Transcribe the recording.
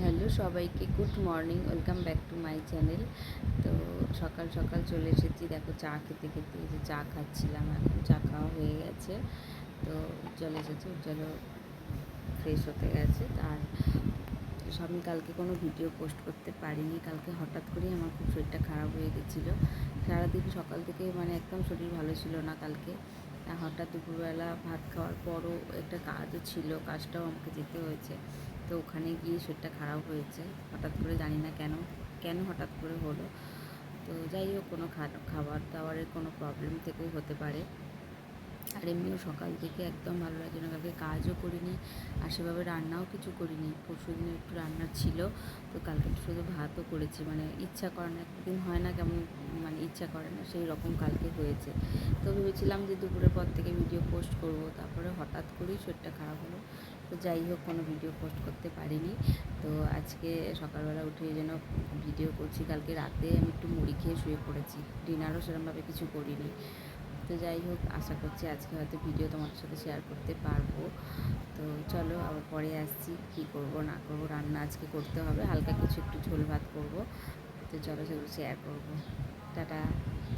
Hello সবাইকে, good morning, welcome back to my channel. তো সকাল সকাল চলে এসেছি, দেখো চা খেতে খেতে, যে চা খাচ্ছিলাম, এখন চা খাওয়া হয়ে গেছে। তো চলে এসেছি, চলো ফ্রেশ হতে গেছে। আর আমি কালকে কোনো ভিডিও পোস্ট করতে পারিনি। কালকে হঠাৎ করেই আমার খুব শরীরটা খারাপ হয়ে গেছিলো। সারাদিন সকাল থেকে একদম শরীর ভালো ছিল না কালকে। হঠাৎ দুপুরবেলা ভাত খাওয়ার পরও একটা কাজও ছিল, কাজটাও আমাকে যেতে হয়েছে। তো ওখানে গিয়ে শরীরটা খারাপ হয়েছে হঠাৎ করে, জানি না কেন কেন হঠাৎ করে হলো। তো যাই হোক, কোনো খাবার দাবারের কোনো প্রবলেম থেকেও হতে পারে। আর এমনিও সকাল থেকে একদম ভালো লাগে না, কালকে কাজও করিনি আর সেভাবে রান্নাও কিছু করিনি। পরশু দিনে একটু রান্না ছিল, তো কালকে শুধু ভাতও করেছি, ইচ্ছা করে না, একদিন হয় না কেমন, ইচ্ছা করে না, সেই রকম কালকে হয়েছে। তো ভেবেছিলাম যে দুপুরের পর থেকে ভিডিও পোস্ট করব, তারপরে হঠাৎ করেই শরীরটা খারাপ হলো। তো যাই হোক, কোনো ভিডিও পোস্ট করতে পারিনি। তো আজকে সকালবেলা উঠে যেন ভিডিও করছি। কালকে রাতে আমি একটু মুড়ি খেয়ে শুয়ে পড়েছি, ডিনারও সেরকমভাবে কিছু করিনি। তো যাই হোক, আশা করছি আজকে হয়তো ভিডিও তোমাদের সাথে শেয়ার করতে পারবো। তো চলো আবার পরে আসছি, কি করব না করব। রান্না আজকে করতে হবে, হালকা কিছু একটু ঝোল ভাত করব। তো চলো সেগুলো শেয়ার করবো। টাটা।